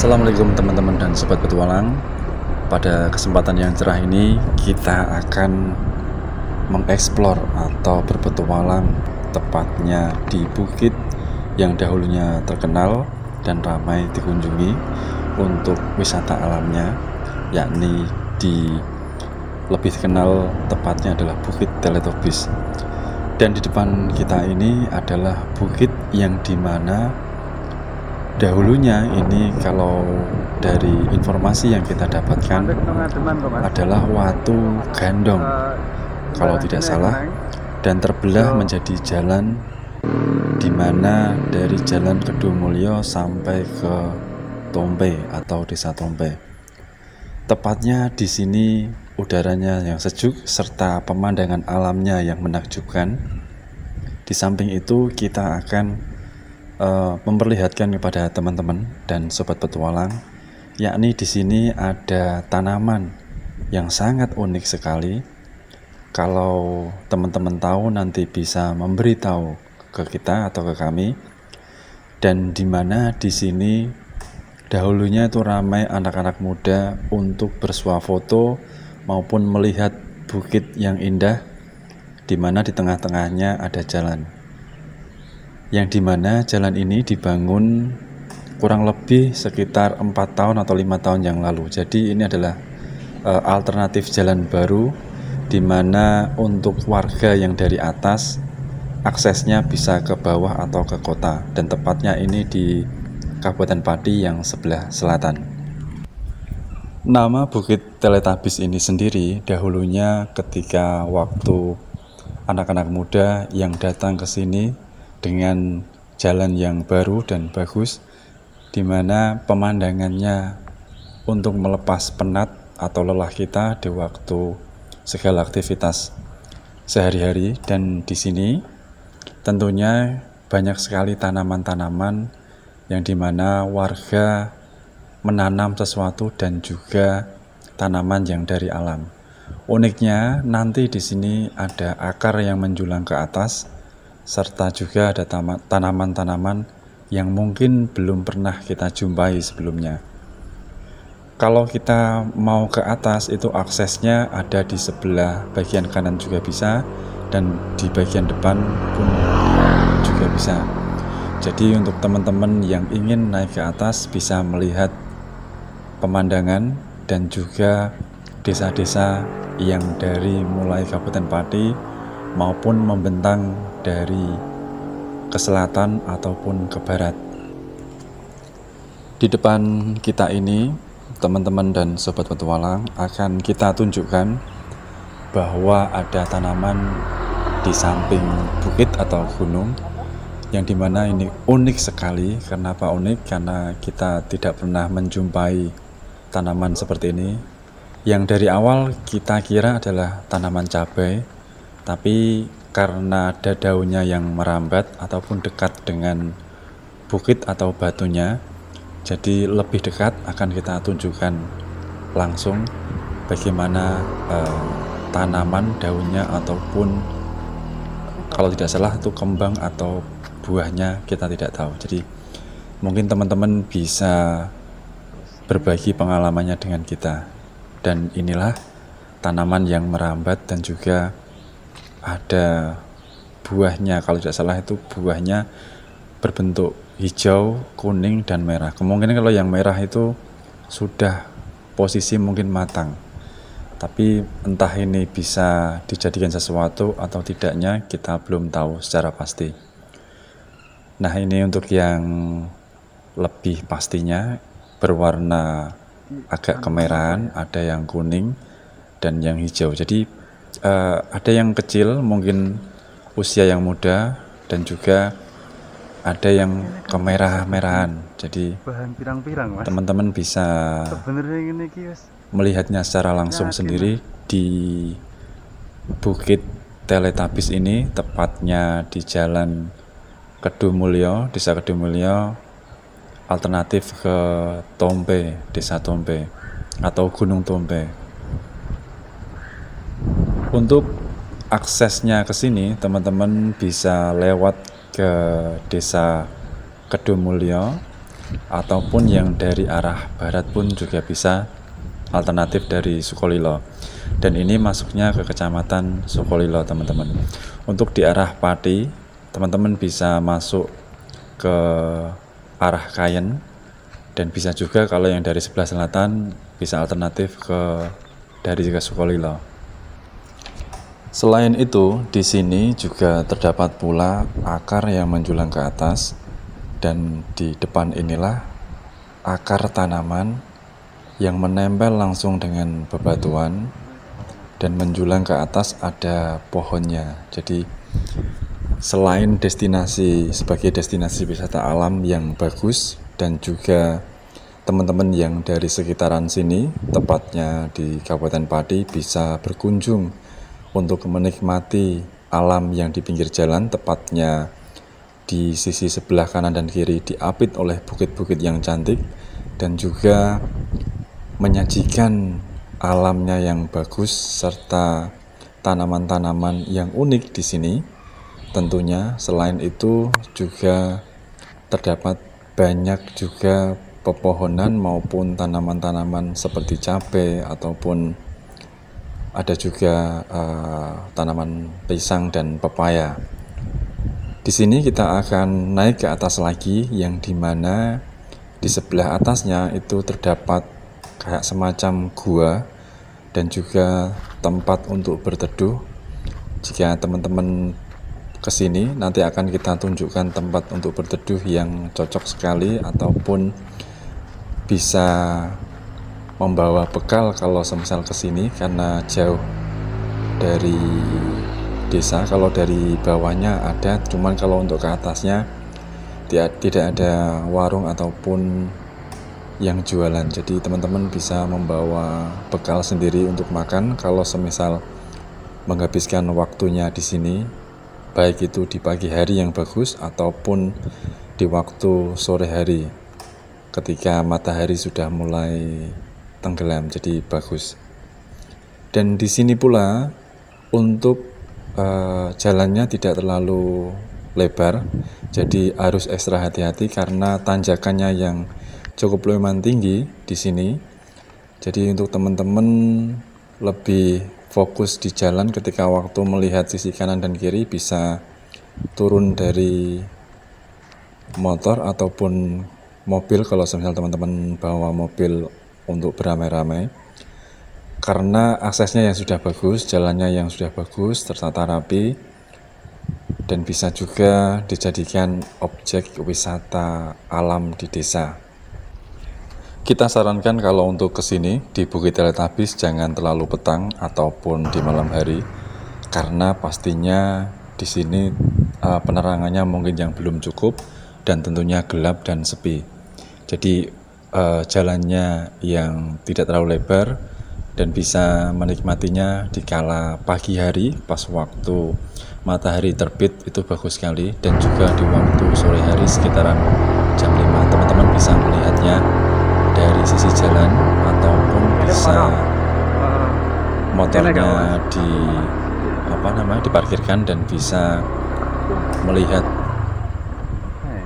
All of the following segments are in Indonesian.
Assalamualaikum teman-teman dan sobat petualang. Pada kesempatan yang cerah ini kita akan mengeksplor atau berpetualang tepatnya di bukit yang dahulunya terkenal dan ramai dikunjungi untuk wisata alamnya, yakni lebih dikenal tepatnya adalah Bukit Teletubbies. Dan di depan kita ini adalah bukit yang dimana dahulunya ini, kalau dari informasi yang kita dapatkan, adalah Watu Gandong kalau tidak salah, dan terbelah menjadi jalan dimana dari Jalan Kedumulyo sampai ke Tompe atau Desa Tompe. Tepatnya di sini udaranya yang sejuk serta pemandangan alamnya yang menakjubkan. Di samping itu kita akan memperlihatkan kepada teman-teman dan sobat petualang, yakni di sini ada tanaman yang sangat unik sekali. Kalau teman-teman tahu nanti bisa memberitahu ke kita atau ke kami. Dan di mana di sini dahulunya itu ramai anak-anak muda untuk bersuah foto maupun melihat bukit yang indah, di mana di tengah-tengahnya ada jalan. Yang dimana jalan ini dibangun kurang lebih sekitar 4 tahun atau 5 tahun yang lalu. Jadi ini adalah alternatif jalan baru, dimana untuk warga yang dari atas aksesnya bisa ke bawah atau ke kota, dan tepatnya ini di Kabupaten Pati yang sebelah selatan. Nama Bukit Teletubbies ini sendiri dahulunya ketika waktu anak-anak muda yang datang ke sini dengan jalan yang baru dan bagus, di mana pemandangannya untuk melepas penat atau lelah kita di waktu segala aktivitas sehari-hari. Dan di sini tentunya banyak sekali tanaman-tanaman yang dimana warga menanam sesuatu dan juga tanaman yang dari alam. Uniknya nanti di sini ada akar yang menjulang ke atas, serta juga ada tanaman-tanaman yang mungkin belum pernah kita jumpai sebelumnya. Kalau kita mau ke atas itu aksesnya ada di sebelah bagian kanan juga bisa, dan di bagian depan pun juga bisa. Jadi untuk teman-teman yang ingin naik ke atas bisa melihat pemandangan dan juga desa-desa yang dari mulai Kabupaten Pati maupun membentang dari ke selatan ataupun ke barat. Di depan kita ini, teman-teman dan sobat petualang, akan kita tunjukkan bahwa ada tanaman di samping bukit atau gunung, yang dimana ini unik sekali. Kenapa unik? Karena kita tidak pernah menjumpai tanaman seperti ini, yang dari awal kita kira adalah tanaman cabai, tapi karena ada daunnya yang merambat ataupun dekat dengan bukit atau batunya, jadi lebih dekat akan kita tunjukkan langsung bagaimana tanaman daunnya, ataupun kalau tidak salah itu kembang atau buahnya, kita tidak tahu. Jadi mungkin teman-teman bisa berbagi pengalamannya dengan kita. Dan inilah tanaman yang merambat dan juga ada buahnya. Kalau tidak salah itu buahnya berbentuk hijau, kuning, dan merah. Kemungkinan kalau yang merah itu sudah posisi mungkin matang, tapi entah ini bisa dijadikan sesuatu atau tidaknya kita belum tahu secara pasti. Nah, ini untuk yang lebih pastinya berwarna agak kemerahan, ada yang kuning dan yang hijau. Jadi ada yang kecil mungkin usia yang muda, dan juga ada yang kemerah-merahan. Jadi teman-teman bisa melihatnya secara langsung sendiri di Bukit Teletubbies ini, tepatnya di Jalan Kedumulyo, Desa Kedumulyo, alternatif ke Tompe, Desa Tompe atau Gunung Tompe. Untuk aksesnya ke sini, teman-teman bisa lewat ke Desa Kedumulyo ataupun yang dari arah barat pun juga bisa, alternatif dari Sukolilo. Dan ini masuknya ke kecamatan Sukolilo teman-teman. Untuk di arah Pati, teman-teman bisa masuk ke arah Kayen, dan bisa juga kalau yang dari sebelah selatan bisa alternatif dari Sukolilo. Selain itu, di sini juga terdapat pula akar yang menjulang ke atas, dan di depan inilah akar tanaman yang menempel langsung dengan bebatuan dan menjulang ke atas ada pohonnya. Jadi selain sebagai destinasi wisata alam yang bagus, dan juga teman-teman yang dari sekitaran sini, tepatnya di Kabupaten Pati, bisa berkunjung untuk menikmati alam yang di pinggir jalan, tepatnya di sisi sebelah kanan dan kiri diapit oleh bukit-bukit yang cantik, dan juga menyajikan alamnya yang bagus serta tanaman-tanaman yang unik di sini. Tentunya selain itu juga terdapat banyak juga pepohonan maupun tanaman-tanaman seperti cabai, ataupun ada juga tanaman pisang dan pepaya. Di sini kita akan naik ke atas lagi, yang dimana di sebelah atasnya itu terdapat kayak semacam gua dan juga tempat untuk berteduh. Jika teman-teman kesini, nanti akan kita tunjukkan tempat untuk berteduh yang cocok sekali, ataupun bisa membawa bekal kalau semisal kesini, karena jauh dari desa. Kalau dari bawahnya ada, cuman kalau untuk ke atasnya tidak ada warung ataupun yang jualan. Jadi teman-teman bisa membawa bekal sendiri untuk makan kalau semisal menghabiskan waktunya di sini, baik itu di pagi hari yang bagus ataupun di waktu sore hari ketika matahari sudah mulai tenggelam, jadi bagus. Dan di sini pula untuk jalannya tidak terlalu lebar, jadi harus ekstra hati-hati karena tanjakannya yang cukup lumayan tinggi di sini. Jadi untuk teman-teman lebih fokus di jalan, ketika waktu melihat sisi kanan dan kiri bisa turun dari motor ataupun mobil kalau misalnya teman-teman bawa mobil untuk beramai-ramai, karena aksesnya yang sudah bagus, jalannya yang sudah bagus, tertata rapi, dan bisa juga dijadikan objek wisata alam di desa. Kita sarankan kalau untuk kesini di Bukit Teletabis jangan terlalu petang ataupun di malam hari, karena pastinya di sini penerangannya mungkin yang belum cukup dan tentunya gelap dan sepi. Jadi jalannya yang tidak terlalu lebar dan bisa menikmatinya di kala pagi hari pas waktu matahari terbit, itu bagus sekali, dan juga di waktu sore hari sekitaran jam 5 teman-teman bisa melihatnya dari sisi jalan, ataupun bisa motornya diparkirkan dan bisa melihat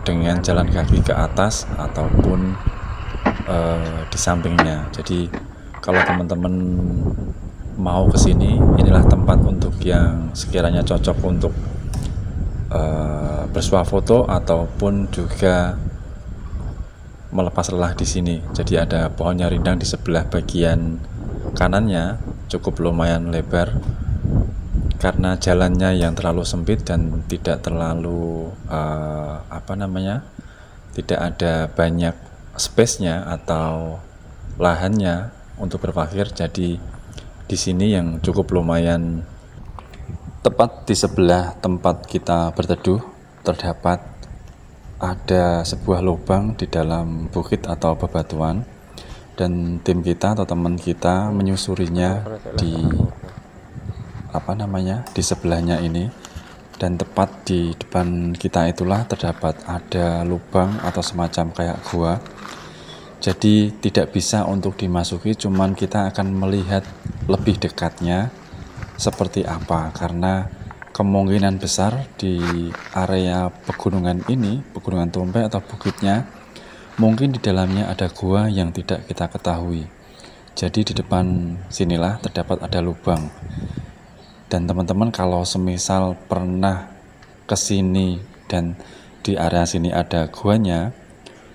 dengan jalan kaki ke atas ataupun di sampingnya. Jadi kalau teman-teman mau kesini, inilah tempat untuk yang sekiranya cocok untuk bersuah foto ataupun juga melepas lelah di sini. Jadi ada pohonnya rindang di sebelah bagian kanannya, cukup lumayan lebar karena jalannya yang terlalu sempit dan tidak terlalu tidak ada banyak space-nya atau lahannya untuk berparkir. Jadi di sini yang cukup lumayan, tepat di sebelah tempat kita berteduh terdapat ada sebuah lubang di dalam bukit atau bebatuan, dan tim kita atau teman kita menyusurinya di sebelahnya ini, dan tepat di depan kita itulah terdapat ada lubang atau semacam kayak gua. Jadi tidak bisa untuk dimasuki, cuman kita akan melihat lebih dekatnya seperti apa, karena kemungkinan besar di area pegunungan ini, Pegunungan Tumpeng atau bukitnya, Mungkin di dalamnya ada gua yang tidak kita ketahui. Jadi di depan sinilah terdapat ada lubang. Dan teman-teman kalau semisal pernah ke sini dan di area sini ada guanya,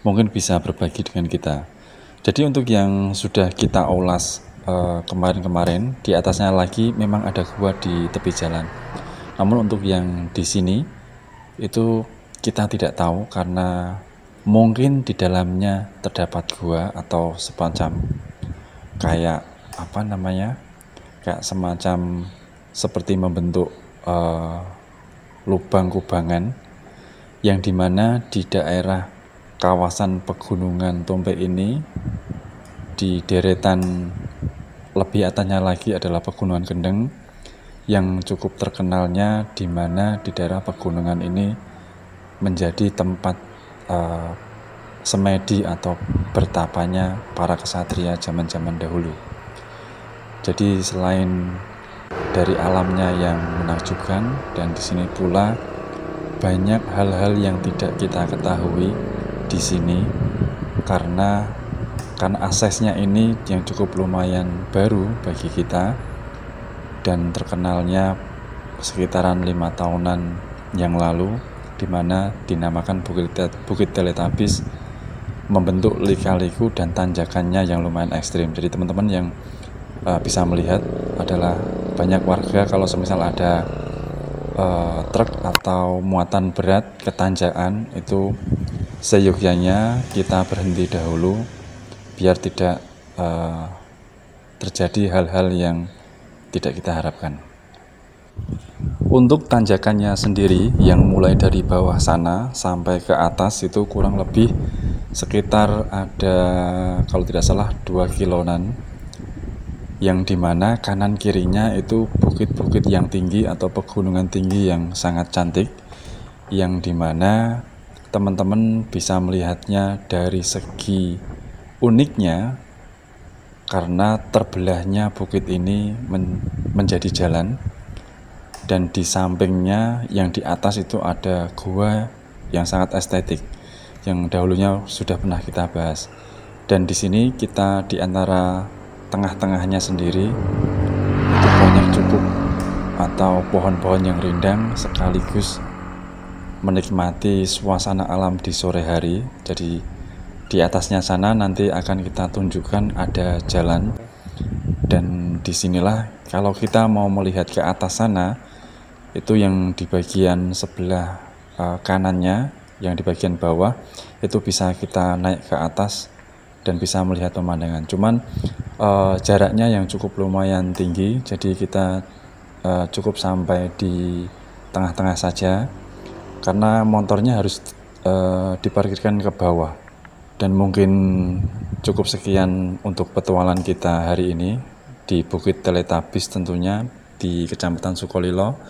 mungkin bisa berbagi dengan kita. Jadi untuk yang sudah kita ulas kemarin-kemarin, di atasnya lagi memang ada gua di tepi jalan. Namun untuk yang di sini itu kita tidak tahu karena mungkin di dalamnya terdapat gua atau semacam kayak apa namanya, kayak semacam seperti membentuk lubang kubangan yang dimana di daerah kawasan pegunungan Tompe ini di deretan lebih atasnya lagi adalah pegunungan Kendeng yang cukup terkenalnya di mana di daerah pegunungan ini menjadi tempat semedi atau bertapanya para kesatria zaman-zaman dahulu. Jadi selain dari alamnya yang menakjubkan dan di sini pula banyak hal-hal yang tidak kita ketahui di sini karena aksesnya ini yang cukup lumayan baru bagi kita dan terkenalnya sekitaran 5 tahunan yang lalu di mana dinamakan Bukit Teletubbies membentuk lika-liku dan tanjakannya yang lumayan ekstrim. Jadi teman-teman yang bisa melihat adalah banyak warga kalau semisal ada truk atau muatan berat ke tanjakan itu seyogyanya kita berhenti dahulu biar tidak terjadi hal-hal yang tidak kita harapkan. Untuk tanjakannya sendiri yang mulai dari bawah sana sampai ke atas itu kurang lebih sekitar ada kalau tidak salah 2 kiloan, yang dimana kanan kirinya itu bukit-bukit yang tinggi atau pegunungan tinggi yang sangat cantik, yang dimana teman-teman bisa melihatnya dari segi uniknya karena terbelahnya bukit ini menjadi jalan dan di sampingnya yang di atas itu ada gua yang sangat estetik yang dahulunya sudah pernah kita bahas. Dan di sini kita di antara tengah-tengahnya sendiri itu banyak cukup atau pohon-pohon yang rindang sekaligus menikmati suasana alam di sore hari. Jadi di atasnya sana nanti akan kita tunjukkan ada jalan dan disinilah kalau kita mau melihat ke atas sana itu yang di bagian sebelah kanannya, yang di bagian bawah itu bisa kita naik ke atas dan bisa melihat pemandangan. Cuman jaraknya yang cukup lumayan tinggi, jadi kita cukup sampai di tengah-tengah saja karena motornya harus diparkirkan ke bawah. Dan mungkin cukup sekian untuk petualangan kita hari ini di Bukit Teletubbies, tentunya di Kecamatan Sukolilo,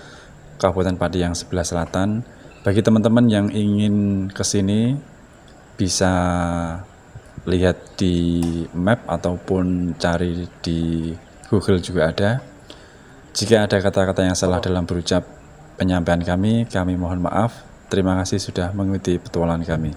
Kabupaten Pati yang sebelah selatan. Bagi teman-teman yang ingin ke sini bisa lihat di map ataupun cari di Google juga ada. Jika ada kata-kata yang salah dalam berucap penyampaian kami mohon maaf. Terima kasih sudah mengikuti petualangan kami.